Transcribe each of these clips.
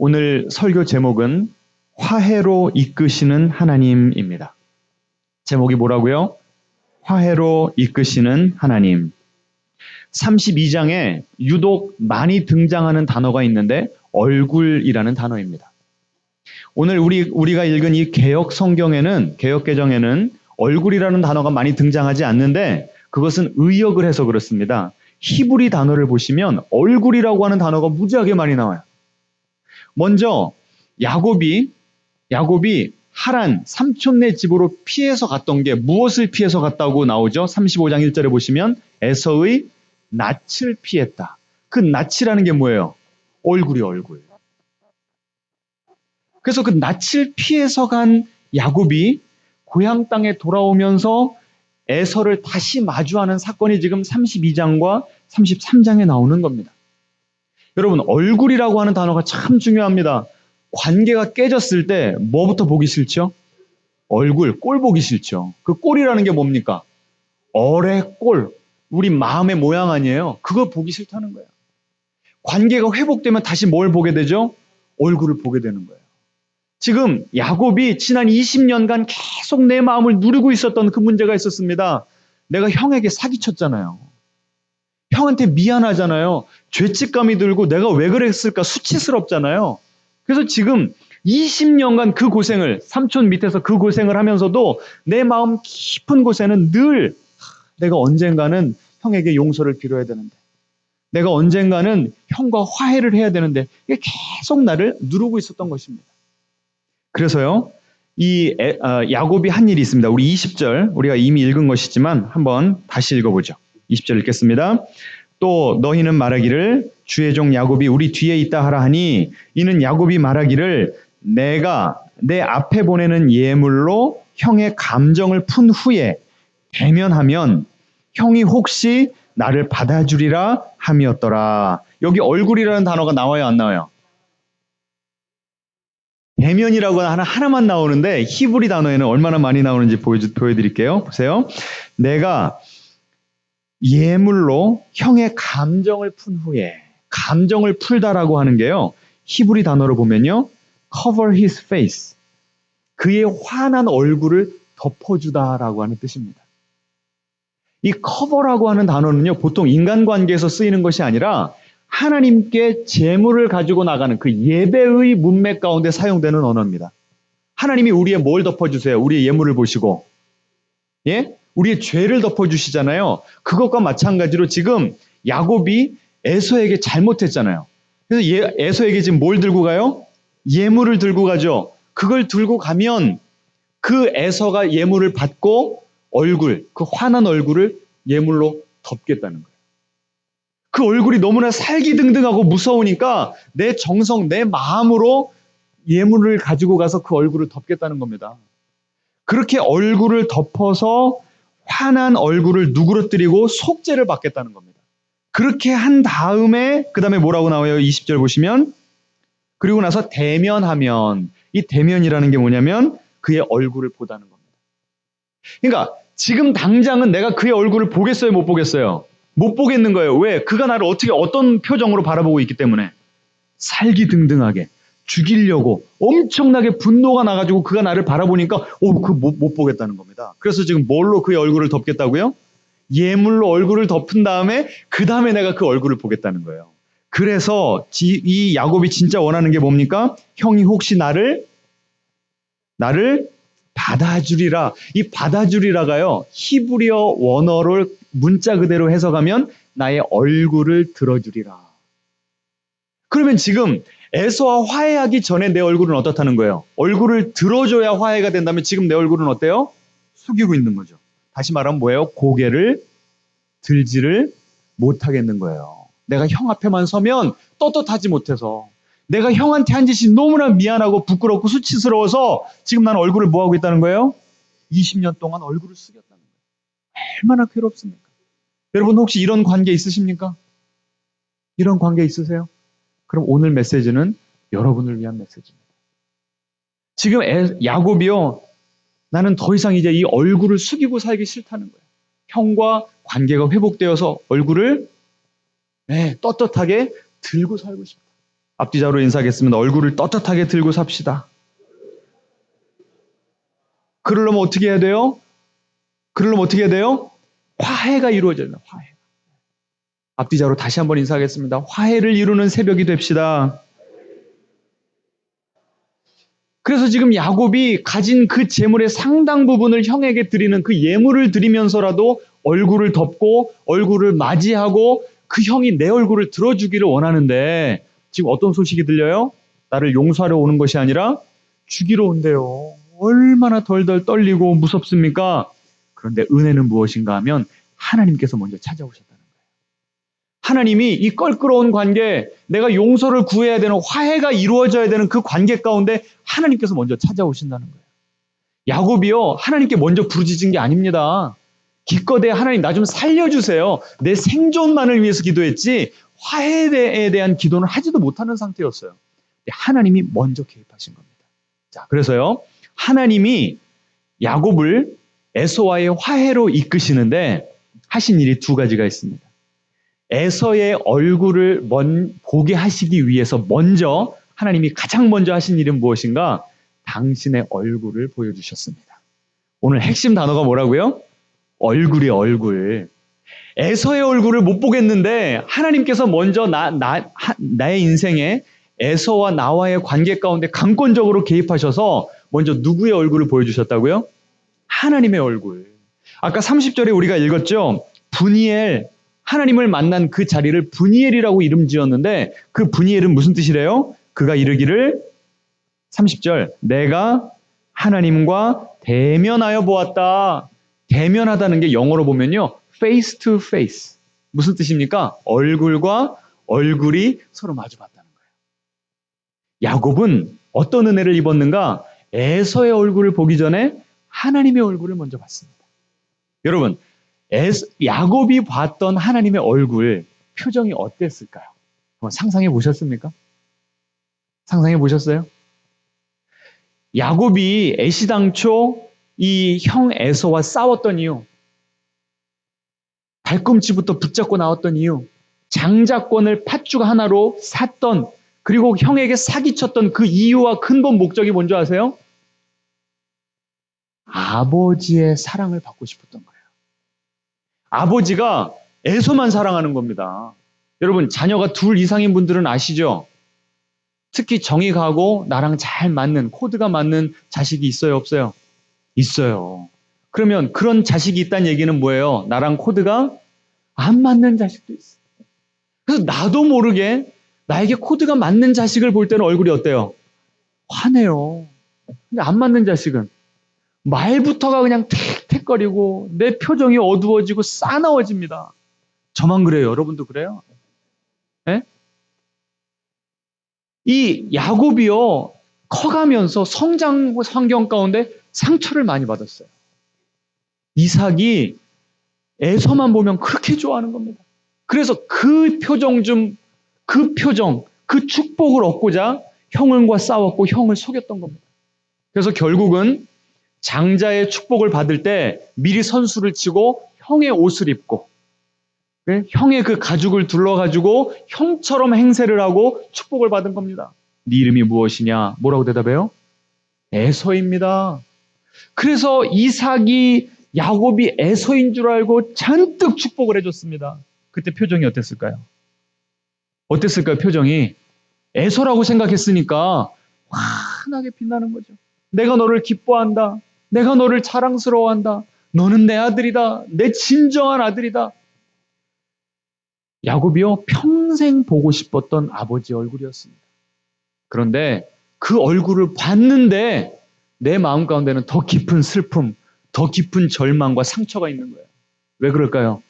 오늘 설교 제목은 화해로 이끄시는 하나님입니다. 제목이 뭐라고요? 화해로 이끄시는 하나님. 32장에 유독 많이 등장하는 단어가 있는데 얼굴이라는 단어입니다. 오늘 우리가 읽은 이 개역 성경에는, 개역 개정에는 얼굴이라는 단어가 많이 등장하지 않는데 그것은 의역을 해서 그렇습니다. 히브리 단어를 보시면 얼굴이라고 하는 단어가 무지하게 많이 나와요. 먼저 야곱이 하란 삼촌네 집으로 피해서 갔던 게 무엇을 피해서 갔다고 나오죠? 35장 1절에 보시면 에서의 낯을 피했다. 그 낯이라는 게 뭐예요? 얼굴이 얼굴. 그래서 그 낯을 피해서 간 야곱이 고향 땅에 돌아오면서 에서를 다시 마주하는 사건이 지금 32장과 33장에 나오는 겁니다. 여러분, 얼굴이라고 하는 단어가 참 중요합니다. 관계가 깨졌을 때 뭐부터 보기 싫죠? 얼굴, 꼴 보기 싫죠. 그 꼴이라는 게 뭡니까? 얼의 꼴, 우리 마음의 모양 아니에요? 그거 보기 싫다는 거예요. 관계가 회복되면 다시 뭘 보게 되죠? 얼굴을 보게 되는 거예요. 지금 야곱이 지난 20년간 계속 내 마음을 누르고 있었던 그 문제가 있었습니다. 내가 형에게 사기쳤잖아요. 형한테 미안하잖아요. 죄책감이 들고 내가 왜 그랬을까 수치스럽잖아요. 그래서 지금 20년간 그 고생을, 삼촌 밑에서 그 고생을 하면서도 내 마음 깊은 곳에는 늘 내가 언젠가는 형에게 용서를 빌어야 되는데, 내가 언젠가는 형과 화해를 해야 되는데, 이게 계속 나를 누르고 있었던 것입니다. 그래서요, 야곱이 한 일이 있습니다. 우리 20절, 우리가 이미 읽은 것이지만 한번 다시 읽어보죠. 20절 읽겠습니다. 또 너희는 말하기를 주의 종 야곱이 우리 뒤에 있다 하라 하니, 이는 야곱이 말하기를 내가 내 앞에 보내는 예물로 형의 감정을 푼 후에 대면하면 형이 혹시 나를 받아주리라 함이었더라. 여기 얼굴이라는 단어가 나와요, 안 나와요? 대면이라고 하나만 나오는데 히브리 단어에는 얼마나 많이 나오는지 보여드릴게요. 보세요. 내가 예물로 형의 감정을 푼 후에, 감정을 풀다라고 하는 게요, 히브리 단어로 보면요, cover his face, 그의 환한 얼굴을 덮어주다라고 하는 뜻입니다. 이 cover라고 하는 단어는요, 보통 인간관계에서 쓰이는 것이 아니라 하나님께 제물을 가지고 나가는 그 예배의 문맥 가운데 사용되는 언어입니다. 하나님이 우리의 뭘 덮어주세요? 우리의 예물을 보시고, 예? 우리의 죄를 덮어주시잖아요. 그것과 마찬가지로 지금 야곱이 에서에게 잘못했잖아요. 그래서 에서에게 지금 뭘 들고 가요? 예물을 들고 가죠. 그걸 들고 가면 그 에서가 예물을 받고 얼굴, 그 환한 얼굴을 예물로 덮겠다는 거예요. 그 얼굴이 너무나 살기등등하고 무서우니까 내 정성, 내 마음으로 예물을 가지고 가서 그 얼굴을 덮겠다는 겁니다. 그렇게 얼굴을 덮어서 환한 얼굴을 누그러뜨리고 속죄를 받겠다는 겁니다. 그렇게 한 다음에 그 다음에 뭐라고 나와요? 20절 보시면, 그리고 나서 대면하면, 이 대면이라는 게 뭐냐면 그의 얼굴을 보다는 겁니다. 그러니까 지금 당장은 내가 그의 얼굴을 보겠어요, 못 보겠어요? 못 보겠는 거예요. 왜? 그가 나를 어떤 표정으로 바라보고 있기 때문에. 살기등등하게 죽이려고 엄청나게 분노가 나가지고 그가 나를 바라보니까 그거 못 보겠다는 겁니다. 그래서 지금 뭘로 그의 얼굴을 덮겠다고요? 예물로 얼굴을 덮은 다음에 그 다음에 내가 그 얼굴을 보겠다는 거예요. 그래서 이 야곱이 진짜 원하는 게 뭡니까? 형이 혹시 나를 받아주리라. 이 받아주리라가요, 히브리어 원어를 문자 그대로 해석하면 나의 얼굴을 들어주리라. 그러면 지금 에서와 화해하기 전에 내 얼굴은 어떻다는 거예요? 얼굴을 들어줘야 화해가 된다면 지금 내 얼굴은 어때요? 숙이고 있는 거죠. 다시 말하면 뭐예요? 고개를 들지를 못하겠는 거예요. 내가 형 앞에만 서면 떳떳하지 못해서, 내가 형한테 한 짓이 너무나 미안하고 부끄럽고 수치스러워서 지금 나는 얼굴을 뭐하고 있다는 거예요? 20년 동안 얼굴을 숙였다는 거예요. 얼마나 괴롭습니까? 여러분 혹시 이런 관계 있으십니까? 이런 관계 있으세요? 그럼 오늘 메시지는 여러분을 위한 메시지입니다. 지금 야곱이요, 나는 더 이상 이제 이 얼굴을 숙이고 살기 싫다는 거예요. 형과 관계가 회복되어서 얼굴을 떳떳하게 들고 살고 싶다. 앞뒤자로 인사하겠습니다. 얼굴을 떳떳하게 들고 삽시다. 그러려면 어떻게 해야 돼요? 그러려면 어떻게 해야 돼요? 화해가 이루어져야 돼요. 화해. 앞뒤자로 다시 한번 인사하겠습니다. 화해를 이루는 새벽이 됩시다. 그래서 지금 야곱이 가진 그 재물의 상당 부분을 형에게 드리는 그 예물을 드리면서라도 얼굴을 덮고 얼굴을 맞이하고 그 형이 내 얼굴을 들어주기를 원하는데 지금 어떤 소식이 들려요? 나를 용서하러 오는 것이 아니라 죽이러 온대요. 얼마나 덜덜 떨리고 무섭습니까? 그런데 은혜는 무엇인가 하면 하나님께서 먼저 찾아오셨다는 거예요. 하나님이 이 껄끄러운 관계, 내가 용서를 구해야 되는 화해가 이루어져야 되는 그 관계 가운데 하나님께서 먼저 찾아오신다는 거예요. 야곱이요, 하나님께 먼저 부르짖은 게 아닙니다. 기껏해 하나님 나 좀 살려주세요. 내 생존만을 위해서 기도했지 화해에 대한 기도는 하지도 못하는 상태였어요. 하나님이 먼저 개입하신 겁니다. 자, 그래서요, 하나님이 야곱을 에서와의 화해로 이끄시는데 하신 일이 두 가지가 있습니다. 에서의 얼굴을 보게 하시기 위해서 먼저 하나님이 가장 먼저 하신 일은 무엇인가? 당신의 얼굴을 보여주셨습니다. 오늘 핵심 단어가 뭐라고요? 얼굴이에요, 얼굴. 에서의 얼굴을 못 보겠는데 하나님께서 먼저 나의 인생에 에서와 나와의 관계 가운데 강권적으로 개입하셔서 먼저 누구의 얼굴을 보여주셨다고요? 하나님의 얼굴. 아까 30절에 우리가 읽었죠? 분이엘, 하나님을 만난 그 자리를 분이엘이라고 이름 지었는데 그 분이엘은 무슨 뜻이래요? 그가 이르기를 30절 내가 하나님과 대면하여 보았다. 대면하다는 게 영어로 보면요. face to face. 무슨 뜻입니까? 얼굴과 얼굴이 서로 마주봤다는 거예요. 야곱은 어떤 은혜를 입었는가? 에서의 얼굴을 보기 전에 하나님의 얼굴을 먼저 봤습니다. 여러분, 야곱이 봤던 하나님의 얼굴 표정이 어땠을까요? 한번 상상해 보셨습니까? 상상해 보셨어요? 야곱이 애시당초 이 형 에서와 싸웠던 이유, 발꿈치부터 붙잡고 나왔던 이유, 장자권을 팥죽 하나로 샀던, 그리고 형에게 사기쳤던 그 이유와 근본 목적이 뭔지 아세요? 아버지의 사랑을 받고 싶었던 거예요. 아버지가 에서만 사랑하는 겁니다. 여러분, 자녀가 둘 이상인 분들은 아시죠? 특히 정이 가고 나랑 잘 맞는, 코드가 맞는 자식이 있어요, 없어요? 있어요. 그러면 그런 자식이 있다는 얘기는 뭐예요? 나랑 코드가 안 맞는 자식도 있어. 그래서 나도 모르게 나에게 코드가 맞는 자식을 볼 때는 얼굴이 어때요? 화내요. 근데 안 맞는 자식은 말부터가 그냥 틱틱거리고 내 표정이 어두워지고 싸나워집니다. 저만 그래요? 여러분도 그래요? 네? 이 야곱이요, 커가면서 성장 환경 가운데 상처를 많이 받았어요. 이삭이 에서만 보면 그렇게 좋아하는 겁니다. 그래서 그 표정, 그 축복을 얻고자 형과 싸웠고 형을 속였던 겁니다. 그래서 결국은 장자의 축복을 받을 때 미리 선수를 치고 형의 옷을 입고 형의 그 가죽을 둘러가지고 형처럼 행세를 하고 축복을 받은 겁니다. 네 이름이 무엇이냐? 뭐라고 대답해요? 에서입니다. 그래서 이삭이 야곱이 에서인 줄 알고 잔뜩 축복을 해줬습니다. 그때 표정이 어땠을까요? 어땠을까요? 표정이 에서라고 생각했으니까 환하게 빛나는 거죠. 내가 너를 기뻐한다. 내가 너를 자랑스러워한다. 너는 내 아들이다. 내 진정한 아들이다. 야곱이요, 평생 보고 싶었던 아버지 얼굴이었습니다. 그런데 그 얼굴을 봤는데 내 마음 가운데는 더 깊은 슬픔, 더 깊은 절망과 상처가 있는 거예요. 왜 그럴까요?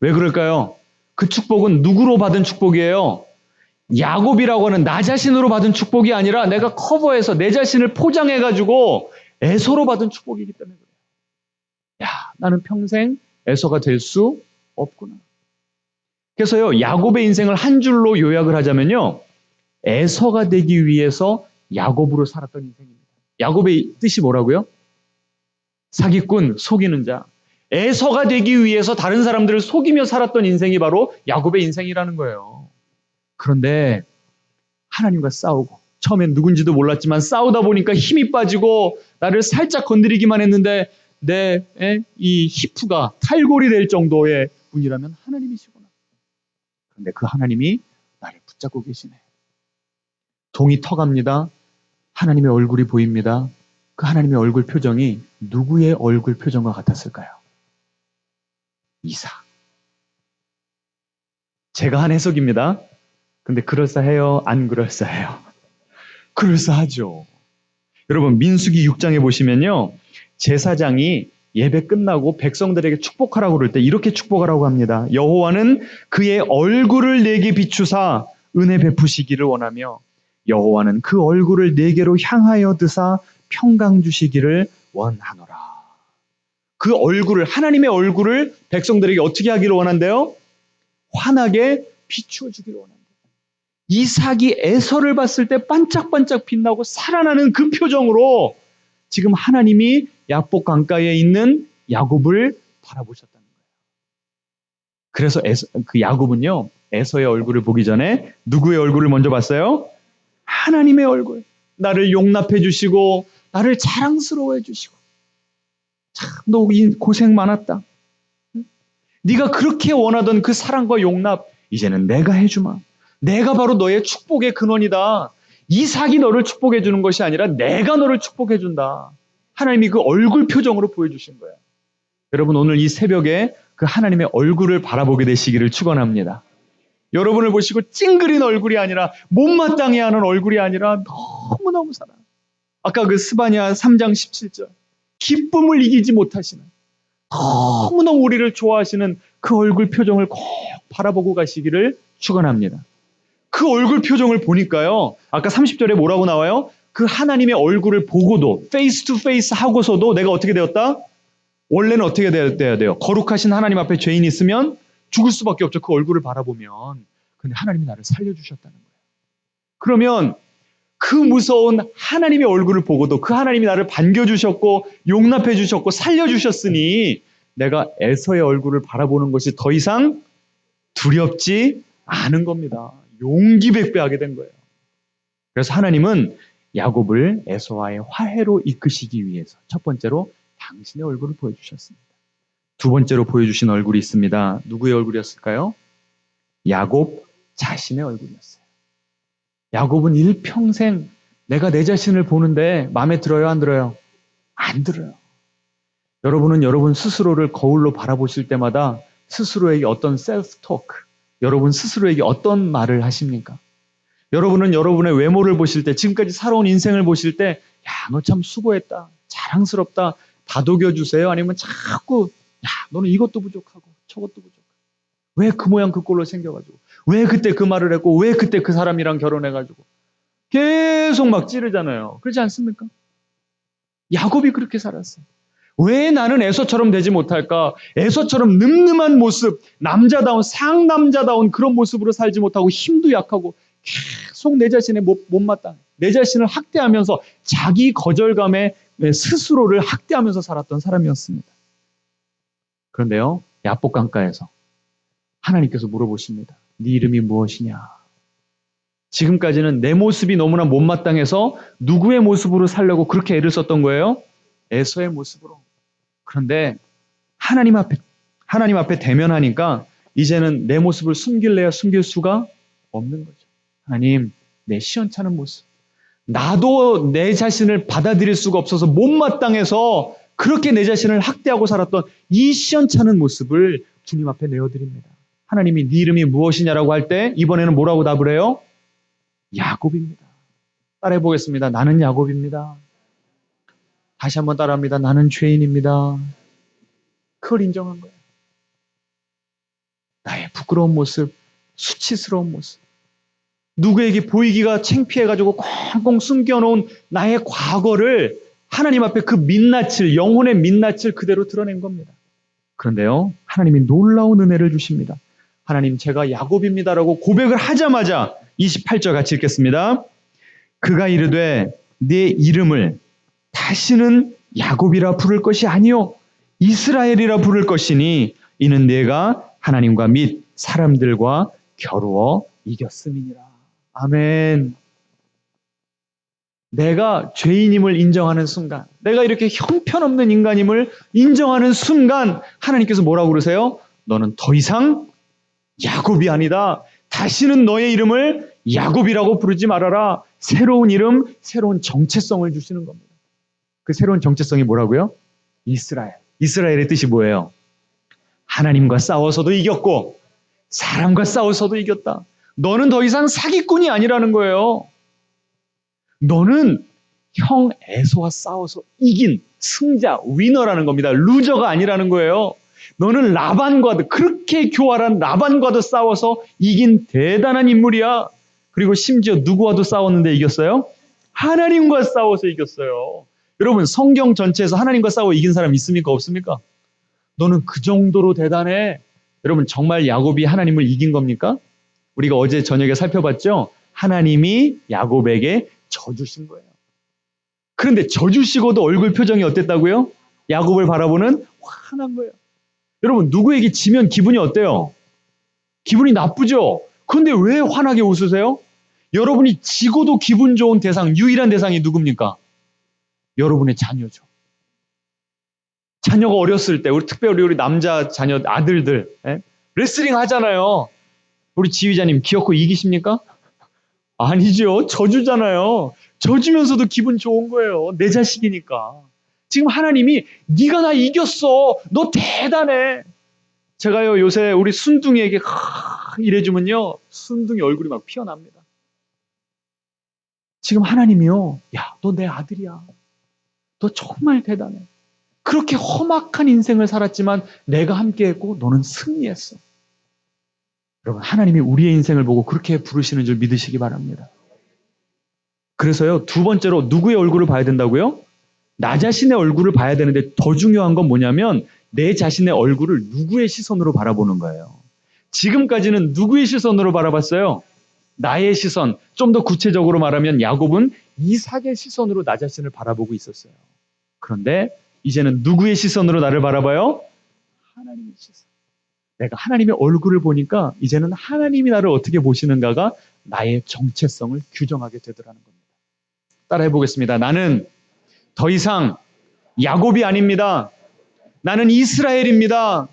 왜 그럴까요? 그 축복은 누구로 받은 축복이에요? 야곱이라고 하는 나 자신으로 받은 축복이 아니라 내가 커버해서 내 자신을 포장해가지고 에서로 받은 축복이기 때문에 그래요. 야, 나는 평생 에서가 될 수 없구나. 그래서요, 야곱의 인생을 한 줄로 요약을 하자면요, 에서가 되기 위해서 야곱으로 살았던 인생입니다. 야곱의 뜻이 뭐라고요? 사기꾼, 속이는 자. 에서가 되기 위해서 다른 사람들을 속이며 살았던 인생이 바로 야곱의 인생이라는 거예요. 그런데 하나님과 싸우고 처음엔 누군지도 몰랐지만 싸우다 보니까 힘이 빠지고 나를 살짝 건드리기만 했는데 내 이 히프가 탈골이 될 정도의 분이라면 하나님이시구나. 그런데 그 하나님이 나를 붙잡고 계시네. 동이 터갑니다. 하나님의 얼굴이 보입니다. 그 하나님의 얼굴 표정이 누구의 얼굴 표정과 같았을까요? 이삭. 제가 한 해석입니다. 근데 그럴싸해요? 안 그럴싸해요? 그럴싸하죠. 여러분 민수기 6장에 보시면요. 제사장이 예배 끝나고 백성들에게 축복하라고 그럴 때 이렇게 축복하라고 합니다. 여호와는 그의 얼굴을 내게 비추사 은혜 베푸시기를 원하며 여호와는 그 얼굴을 내게로 향하여 드사 평강 주시기를 원하노라. 그 얼굴을 하나님의 얼굴을 백성들에게 어떻게 하기를 원한대요? 환하게 비추어 주기를 원한대요. 이삭이 에서를 봤을 때 반짝반짝 빛나고 살아나는 그 표정으로 지금 하나님이 야복 강가에 있는 야곱을 바라보셨다는 거예요. 그래서 그 야곱은요, 에서의 얼굴을 보기 전에 누구의 얼굴을 먼저 봤어요? 하나님의 얼굴. 나를 용납해 주시고 나를 자랑스러워해 주시고 참 너 고생 많았다. 네가 그렇게 원하던 그 사랑과 용납 이제는 내가 해주마. 내가 바로 너의 축복의 근원이다. 이삭이 너를 축복해 주는 것이 아니라 내가 너를 축복해 준다. 하나님이 그 얼굴 표정으로 보여주신 거예요. 여러분 오늘 이 새벽에 그 하나님의 얼굴을 바라보게 되시기를 축원합니다. 여러분을 보시고 찡그린 얼굴이 아니라 못마땅해 하는 얼굴이 아니라 너무너무 사랑. 아까 그 스바냐 3장 17절 기쁨을 이기지 못하시는 너무너무 우리를 좋아하시는 그 얼굴 표정을 꼭 바라보고 가시기를 축원합니다. 그 얼굴 표정을 보니까요. 아까 30절에 뭐라고 나와요? 그 하나님의 얼굴을 보고도 페이스 투 페이스 하고서도 내가 어떻게 되었다? 원래는 어떻게 돼야 돼요? 거룩하신 하나님 앞에 죄인이 있으면 죽을 수밖에 없죠. 그 얼굴을 바라보면. 근데 하나님이 나를 살려주셨다는 거예요. 그러면 그 무서운 하나님의 얼굴을 보고도 그 하나님이 나를 반겨주셨고 용납해 주셨고 살려주셨으니 내가 에서의 얼굴을 바라보는 것이 더 이상 두렵지 않은 겁니다. 용기백배하게 된 거예요. 그래서 하나님은 야곱을 에서와의 화해로 이끄시기 위해서 첫 번째로 당신의 얼굴을 보여주셨습니다. 두 번째로 보여주신 얼굴이 있습니다. 누구의 얼굴이었을까요? 야곱 자신의 얼굴이었어요. 야곱은 일평생 내가 내 자신을 보는데 마음에 들어요? 안 들어요? 안 들어요. 여러분은 여러분 스스로를 거울로 바라보실 때마다 스스로에게 어떤 셀프 토크, 여러분 스스로에게 어떤 말을 하십니까? 여러분은 여러분의 외모를 보실 때, 지금까지 살아온 인생을 보실 때, 야, 너 참 수고했다, 자랑스럽다, 다독여주세요? 아니면 자꾸, 야, 너는 이것도 부족하고 저것도 부족하고 왜 그 모양 그 꼴로 생겨가지고 왜 그때 그 말을 했고 왜 그때 그 사람이랑 결혼해가지고 계속 막 찌르잖아요. 그렇지 않습니까? 야곱이 그렇게 살았어요. 왜 나는 에서처럼 되지 못할까? 에서처럼 늠름한 모습, 남자다운 상남자다운 그런 모습으로 살지 못하고 힘도 약하고 계속 내 자신의 못마땅, 내 자신을 학대하면서 자기 거절감에 스스로를 학대하면서 살았던 사람이었습니다. 그런데요, 야복 강가에서 하나님께서 물어보십니다. 네 이름이 무엇이냐? 지금까지는 내 모습이 너무나 못마땅해서 누구의 모습으로 살려고 그렇게 애를 썼던 거예요? 에서의 모습으로. 그런데 하나님 앞에 대면하니까 이제는 내 모습을 숨길래야 숨길 수가 없는 거죠. 하나님, 내 시원찮은 모습. 나도 내 자신을 받아들일 수가 없어서 못마땅해서 그렇게 내 자신을 학대하고 살았던 이 시원찮은 모습을 주님 앞에 내어드립니다. 하나님이 네 이름이 무엇이냐라고 할 때 이번에는 뭐라고 답을 해요? 야곱입니다. 따라해 보겠습니다. 나는 야곱입니다. 다시 한번 따라합니다. 나는 죄인입니다. 그걸 인정한 거예요. 나의 부끄러운 모습, 수치스러운 모습, 누구에게 보이기가 창피해가지고 꽁꽁 숨겨놓은 나의 과거를 하나님 앞에 그 민낯을, 영혼의 민낯을 그대로 드러낸 겁니다. 그런데요, 하나님이 놀라운 은혜를 주십니다. 하나님, 제가 야곱입니다라고 고백을 하자마자 28절 같이 읽겠습니다. 그가 이르되 네 이름을 다시는 야곱이라 부를 것이 아니요 이스라엘이라 부를 것이니 이는 네가 하나님과 및 사람들과 겨루어 이겼음이니라. 아멘. 내가 죄인임을 인정하는 순간, 내가 이렇게 형편없는 인간임을 인정하는 순간 하나님께서 뭐라고 그러세요? 너는 더 이상 야곱이 아니다. 다시는 너의 이름을 야곱이라고 부르지 말아라. 새로운 이름, 새로운 정체성을 주시는 겁니다. 그 새로운 정체성이 뭐라고요? 이스라엘. 이스라엘의 뜻이 뭐예요? 하나님과 싸워서도 이겼고 사람과 싸워서도 이겼다. 너는 더 이상 사기꾼이 아니라는 거예요. 너는 형 에서와 싸워서 이긴 승자, 위너라는 겁니다. 루저가 아니라는 거예요. 너는 라반과도, 그렇게 교활한 라반과도 싸워서 이긴 대단한 인물이야. 그리고 심지어 누구와도 싸웠는데 이겼어요? 하나님과 싸워서 이겼어요. 여러분, 성경 전체에서 하나님과 싸워 이긴 사람 있습니까? 없습니까? 너는 그 정도로 대단해. 여러분, 정말 야곱이 하나님을 이긴 겁니까? 우리가 어제 저녁에 살펴봤죠? 하나님이 야곱에게 져주신 거예요. 그런데 져주시고도 얼굴 표정이 어땠다고요? 야곱을 바라보는 화난 거예요. 여러분, 누구에게 지면 기분이 어때요? 기분이 나쁘죠? 그런데 왜 환하게 웃으세요? 여러분이 지고도 기분 좋은 대상, 유일한 대상이 누굽니까? 여러분의 자녀죠. 자녀가 어렸을 때, 특별히 우리 남자 자녀, 아들들, 레슬링 하잖아요. 우리 지휘자님 기어코 이기십니까? 아니죠. 져주잖아요. 져주면서도 기분 좋은 거예요. 내 자식이니까. 지금 하나님이 네가 나 이겼어. 너 대단해. 제가요 요새 우리 순둥이에게 이래주면요 순둥이 얼굴이 막 피어납니다. 지금 하나님이요. 야, 너 내 아들이야. 너 정말 대단해. 그렇게 험악한 인생을 살았지만 내가 함께했고 너는 승리했어. 여러분, 하나님이 우리의 인생을 보고 그렇게 부르시는 줄 믿으시기 바랍니다. 그래서요, 두 번째로 누구의 얼굴을 봐야 된다고요? 나 자신의 얼굴을 봐야 되는데 더 중요한 건 뭐냐면 내 자신의 얼굴을 누구의 시선으로 바라보는 거예요. 지금까지는 누구의 시선으로 바라봤어요? 나의 시선. 좀 더 구체적으로 말하면 야곱은 이삭의 시선으로 나 자신을 바라보고 있었어요. 그런데 이제는 누구의 시선으로 나를 바라봐요? 하나님의 시선. 내가 하나님의 얼굴을 보니까 이제는 하나님이 나를 어떻게 보시는가가 나의 정체성을 규정하게 되더라는 겁니다. 따라해 보겠습니다. 나는 더 이상 야곱이 아닙니다. 나는 이스라엘입니다.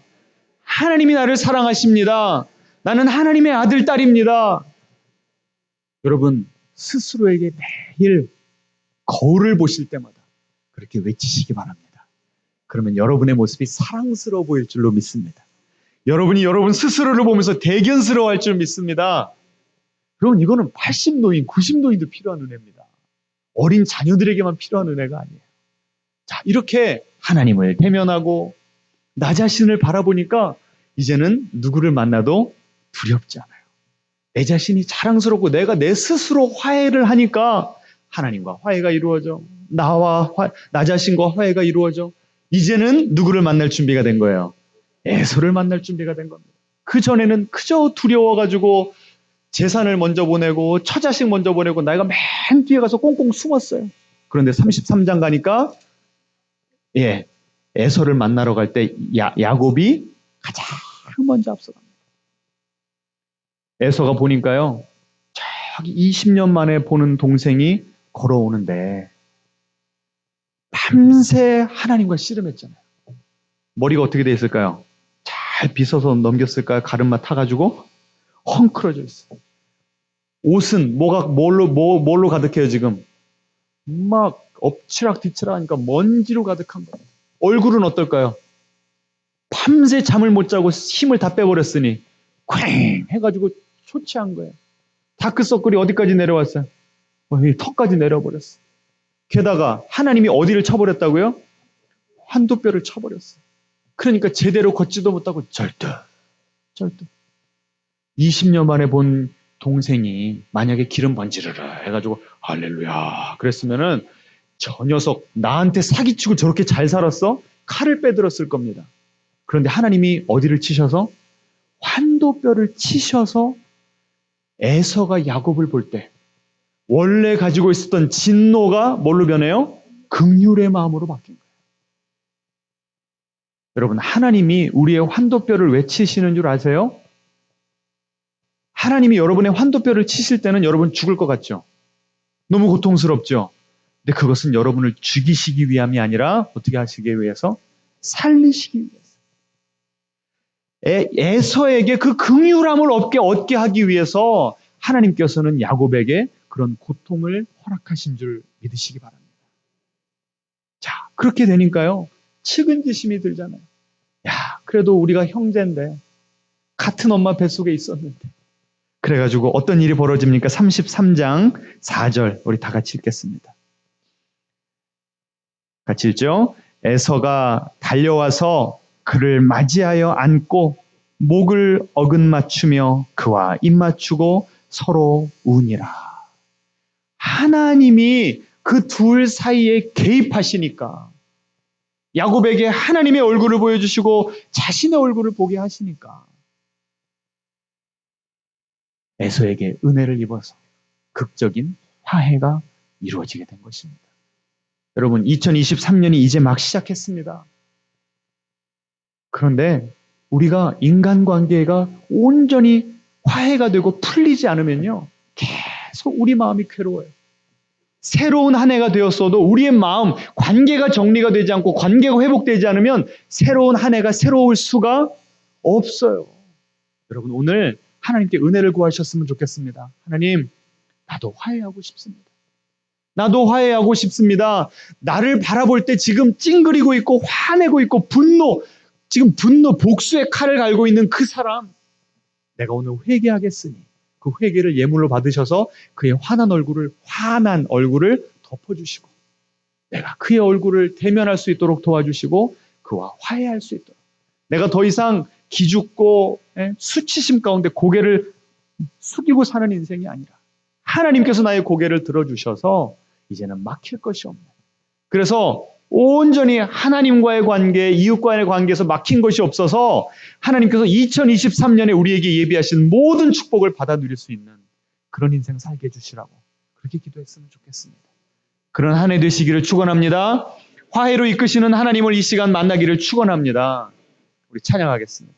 하나님이 나를 사랑하십니다. 나는 하나님의 아들, 딸입니다. 여러분, 스스로에게 매일 거울을 보실 때마다 그렇게 외치시기 바랍니다. 그러면 여러분의 모습이 사랑스러워 보일 줄로 믿습니다. 여러분이 여러분 스스로를 보면서 대견스러워할 줄 믿습니다. 여러분, 이거는 80노인, 90노인도 필요한 은혜입니다. 어린 자녀들에게만 필요한 은혜가 아니에요. 자, 이렇게 하나님을 대면하고 나 자신을 바라보니까 이제는 누구를 만나도 두렵지 않아요. 내 자신이 자랑스럽고 내가 내 스스로 화해를 하니까 하나님과 화해가 이루어져. 나 자신과 화해가 이루어져. 이제는 누구를 만날 준비가 된 거예요? 에서를 만날 준비가 된 겁니다. 그 전에는 그저 두려워가지고 재산을 먼저 보내고 처자식 먼저 보내고 내가 맨 뒤에 가서 꽁꽁 숨었어요. 그런데 33장 가니까 에서를 만나러 갈 때 야곱이 가장 먼저 앞서갑니다. 에서가 보니까요, 저기 20년 만에 보는 동생이 걸어오는데 밤새 하나님과 씨름했잖아요. 머리가 어떻게 돼 있을까요? 잘 빗어서 넘겼을까요? 가르마 타가지고 헝클어져 있어요. 옷은 뭘로 가득해요 지금? 막 엎치락 뒤치락 하니까 먼지로 가득한 거예요. 얼굴은 어떨까요? 밤새 잠을 못 자고 힘을 다 빼버렸으니 쾅 해가지고 초췌한 거예요. 다크서클이 어디까지 내려왔어요? 턱까지 내려버렸어요. 게다가 하나님이 어디를 쳐버렸다고요? 환도뼈를 쳐버렸어요. 그러니까 제대로 걷지도 못하고 절뚝 20년 만에 본 동생이 만약에 기름 번지르르 해가지고 할렐루야 그랬으면은 저 녀석 나한테 사기치고 저렇게 잘 살았어? 칼을 빼들었을 겁니다. 그런데 하나님이 어디를 치셔서? 환도뼈를 치셔서 에서가 야곱을 볼 때 원래 가지고 있었던 진노가 뭘로 변해요? 긍휼의 마음으로 바뀐 거예요. 여러분, 하나님이 우리의 환도뼈를 왜 치시는 줄 아세요? 하나님이 여러분의 환도뼈를 치실 때는 여러분 죽을 것 같죠? 너무 고통스럽죠? 근데 그것은 여러분을 죽이시기 위함이 아니라 어떻게 하시기 위해서? 살리시기 위해서. 에서에게 그 긍휼함을 얻게 하기 위해서 하나님께서는 야곱에게 그런 고통을 허락하신 줄 믿으시기 바랍니다. 자, 그렇게 되니까요. 측은지심이 들잖아요. 야, 그래도 우리가 형제인데 같은 엄마 뱃속에 있었는데. 그래가지고 어떤 일이 벌어집니까? 33장 4절 우리 다 같이 읽겠습니다. 같이 읽죠? 에서가 달려와서 그를 맞이하여 안고 목을 어긋맞추며 그와 입맞추고 서로 우니라. 하나님이 그 둘 사이에 개입하시니까, 야곱에게 하나님의 얼굴을 보여주시고 자신의 얼굴을 보게 하시니까 에서에게 은혜를 입어서 극적인 화해가 이루어지게 된 것입니다. 여러분, 2023년이 이제 막 시작했습니다. 그런데 우리가 인간관계가 온전히 화해가 되고 풀리지 않으면요, 계속 우리 마음이 괴로워요. 새로운 한 해가 되었어도 우리의 마음, 관계가 정리가 되지 않고 관계가 회복되지 않으면 새로운 한 해가 새로울 수가 없어요. 여러분, 오늘 하나님께 은혜를 구하셨으면 좋겠습니다. 하나님, 나도 화해하고 싶습니다. 나도 화해하고 싶습니다. 나를 바라볼 때 지금 찡그리고 있고 화내고 있고 지금 분노, 복수의 칼을 갈고 있는 그 사람, 내가 오늘 회개하겠으니 그 회개를 예물로 받으셔서 그의 환한 얼굴을 덮어주시고 내가 그의 얼굴을 대면할 수 있도록 도와주시고 그와 화해할 수 있도록, 내가 더 이상 기죽고 수치심 가운데 고개를 숙이고 사는 인생이 아니라 하나님께서 나의 고개를 들어주셔서 이제는 막힐 것이 없네. 그래서 온전히 하나님과의 관계, 이웃과의 관계에서 막힌 것이 없어서 하나님께서 2023년에 우리에게 예비하신 모든 축복을 받아 누릴 수 있는 그런 인생 살게 해주시라고 그렇게 기도했으면 좋겠습니다. 그런 한 해 되시기를 축원합니다. 화해로 이끄시는 하나님을 이 시간 만나기를 축원합니다. 우리 찬양하겠습니다.